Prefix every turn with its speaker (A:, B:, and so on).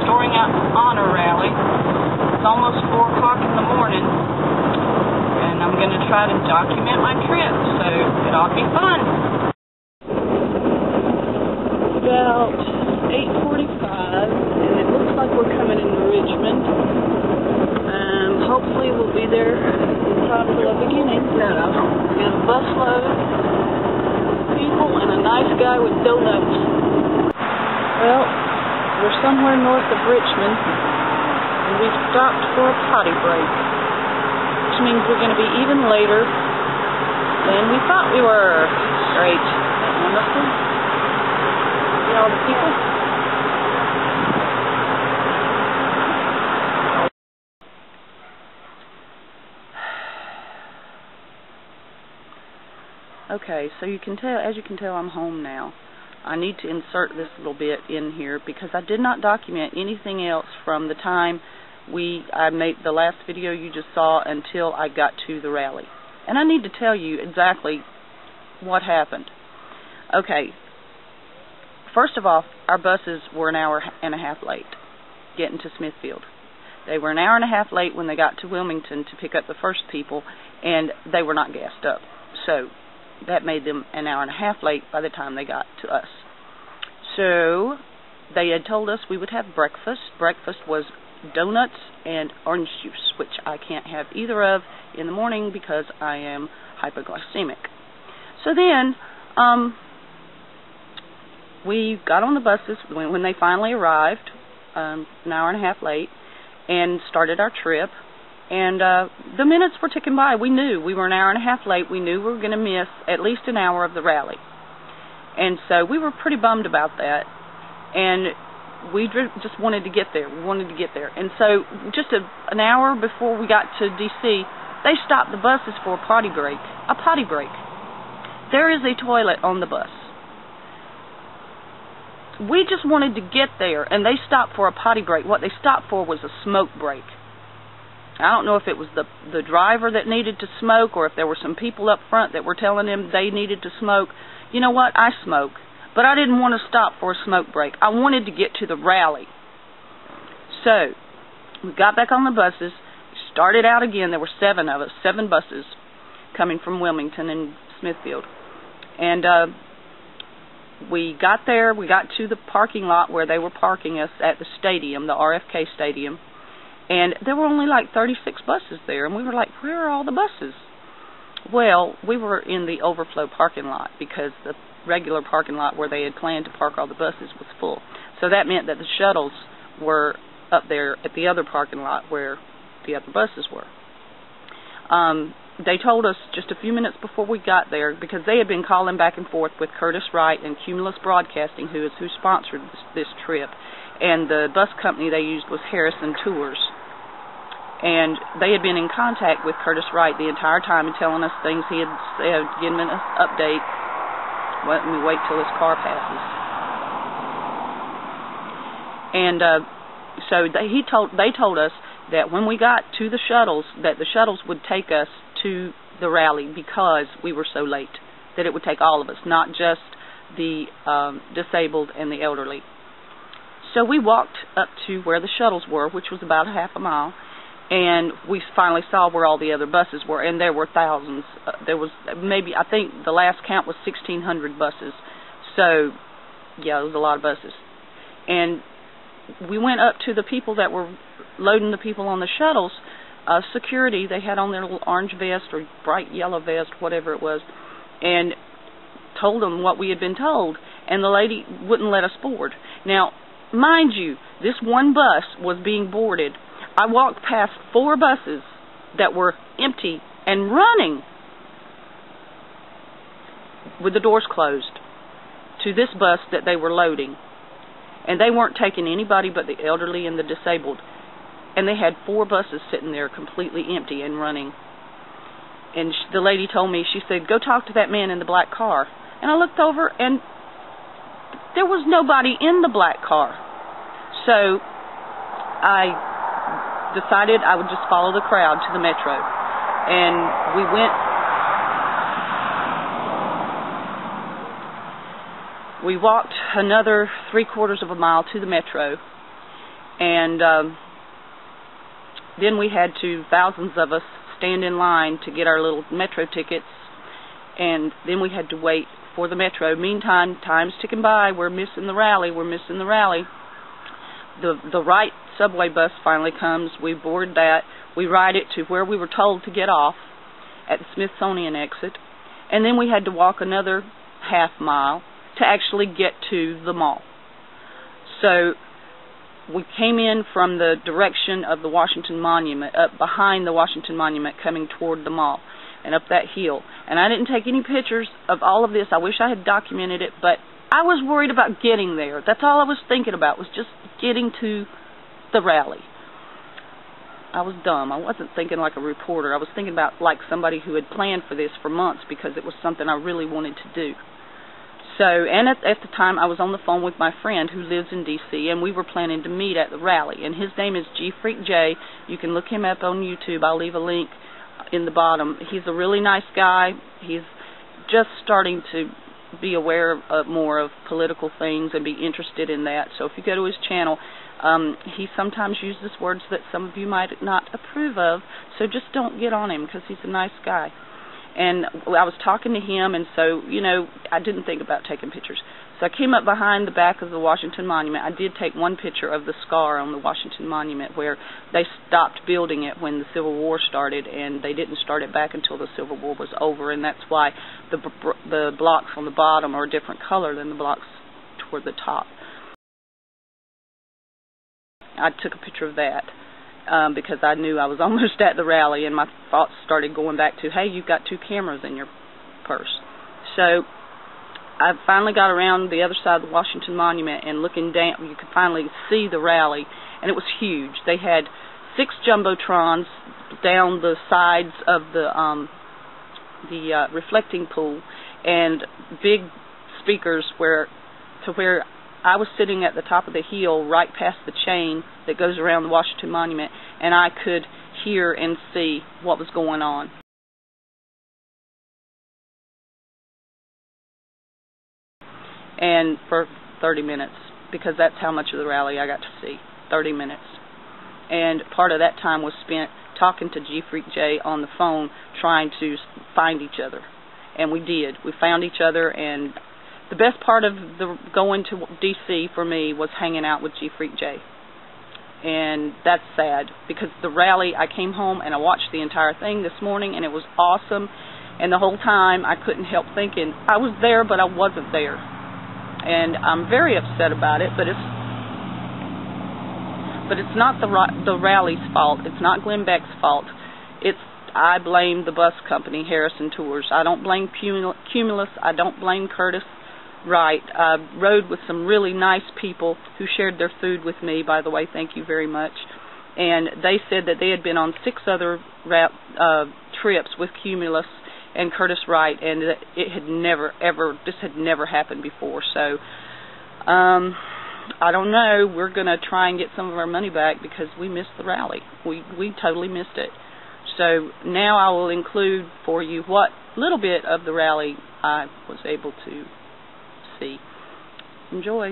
A: storing out honor rally. It's almost 4 o'clock in the morning, and I'm going to try to document my trip, so it ought to be fun. About 8:45, and it looks like we're coming into Richmond. Hopefully we'll be there in time for the beginning. We have a busload of people and a nice guy with donuts. Well, we're somewhere north of Richmond, and we've stopped for a potty break, which means we're going to be even later than we thought we were. Great. Isn't that wonderful? See all the people? Okay, so you can tell, as you can tell, I'm home now. I need to insert this little bit in here because I did not document anything else from the time I made the last video you just saw until I got to the rally. And I need to tell you exactly what happened. Okay, first of all, our buses were an hour and a half late getting to Smithfield. They were an hour and a half late when they got to Wilmington to pick up the first people, and they were not gassed up. So that made them an hour and a half late by the time they got to us. So they had told us we would have breakfast. Breakfast was donuts and orange juice, which I can't have either of in the morning because I am hypoglycemic. So then we got on the buses when they finally arrived, an hour and a half late, and started our trip. And the minutes were ticking by. We knew we were an hour and a half late. We knew we were going to miss at least an hour of the rally. And so we were pretty bummed about that. And we just wanted to get there. We wanted to get there. And so just an hour before we got to D.C., they stopped the buses for a potty break. A potty break. There is a toilet on the bus. We just wanted to get there, and they stopped for a potty break. What they stopped for was a smoke break. I don't know if it was the driver that needed to smoke or if there were some people up front that were telling him they needed to smoke. You know what? I smoke. But I didn't want to stop for a smoke break. I wanted to get to the rally. So we got back on the buses, started out again. There were 7 of us, 7 buses coming from Wilmington and Smithfield. And we got there. We got to the parking lot where they were parking us at the stadium, the RFK Stadium. And there were only like 36 buses there, and we were like, where are all the buses? Well, we were in the overflow parking lot because the regular parking lot where they had planned to park all the buses was full. So that meant that the shuttles were up there at the other parking lot where the other buses were. They told us just a few minutes before we got there, because they had been calling back and forth with Curtis Wright and Cumulus Broadcasting, who sponsored this trip, and the bus company they used was Harrison Tours. And they had been in contact with Curtis Wright the entire time and telling us things he had said, giving us an update. Let me wait till his car passes. And so they told us that when we got to the shuttles, that the shuttles would take us to the rally because we were so late, that it would take all of us, not just the disabled and the elderly. So we walked up to where the shuttles were, which was about a half a mile, and we finally saw where all the other buses were, and there were thousands. There was maybe, I think the last count was 1,600 buses. So, yeah, it was a lot of buses. And we went up to the people that were loading the people on the shuttles. Security, they had on their little orange vest or bright yellow vest, whatever it was, and told them what we had been told, and the lady wouldn't let us board. Now, mind you, this one bus was being boarded. I walked past 4 buses that were empty and running with the doors closed to this bus that they were loading. And they weren't taking anybody but the elderly and the disabled. And they had 4 buses sitting there completely empty and running. And the lady told me, she said, go talk to that man in the black car. And I looked over, and there was nobody in the black car. So I decided I would just follow the crowd to the metro. And we went. We walked another 3/4 of a mile to the metro. And then we had to, thousands of us, stand in line to get our little metro tickets, and then we had to wait for the metro. Meantime, time's ticking by. We're missing the rally. The right subway bus finally comes. We board that. We ride it to where we were told to get off at the Smithsonian exit, and then we had to walk another half mile to actually get to the mall. So we came in from the direction of the Washington Monument, up behind the Washington Monument, coming toward the mall, and up that hill. And I didn't take any pictures of all of this. I wish I had documented it, but I was worried about getting there. That's all I was thinking about, was just getting to the rally. I was dumb. I wasn't thinking like a reporter. I was thinking about like somebody who had planned for this for months, because it was something I really wanted to do. So, and at the time I was on the phone with my friend who lives in D.C., and we were planning to meet at the rally. And his name is gfreakj. You can look him up on YouTube. I'll leave a link in the bottom. He's a really nice guy. He's just starting to be aware of more of political things and be interested in that. So if you go to his channel, he sometimes uses words that some of you might not approve of, so just don't get on him, because he's a nice guy. And I was talking to him, and so, you know, I didn't think about taking pictures. So I came up behind the back of the Washington Monument. I did take one picture of the scar on the Washington Monument where they stopped building it when the Civil War started, and they didn't start it back until the Civil War was over, and that's why the blocks on the bottom are a different color than the blocks toward the top. I took a picture of that because I knew I was almost at the rally, and my thoughts started going back to, hey, you've got 2 cameras in your purse. So I finally got around the other side of the Washington Monument, and looking down, you could finally see the rally, and it was huge. They had 6 jumbotrons down the sides of the reflecting pool, and big speakers where I was sitting at the top of the hill right past the chain that goes around the Washington Monument, and I could hear and see what was going on. And for 30 minutes, because that's how much of the rally I got to see, 30 minutes. And part of that time was spent talking to gfreakj on the phone, trying to find each other. And we did. We found each other, and the best part of going to D.C. for me was hanging out with gfreakj. And that's sad, because the rally, I came home and I watched the entire thing this morning, and it was awesome. And the whole time I couldn't help thinking, I was there, but I wasn't there. And I'm very upset about it, but it's not the rally's fault. It's not Glenn Beck's fault. I blame the bus company, Harrison Tours. I don't blame Cumulus. I don't blame Curtis Wright. I rode with some really nice people who shared their food with me, by the way. Thank you very much. And they said that they had been on 6 other trips with Cumulus and Curtis Wright, and it had this had never happened before. So I don't know. We're going to try and get some of our money back, because we missed the rally. We totally missed it. So now I will include for you what little bit of the rally I was able to see. Enjoy.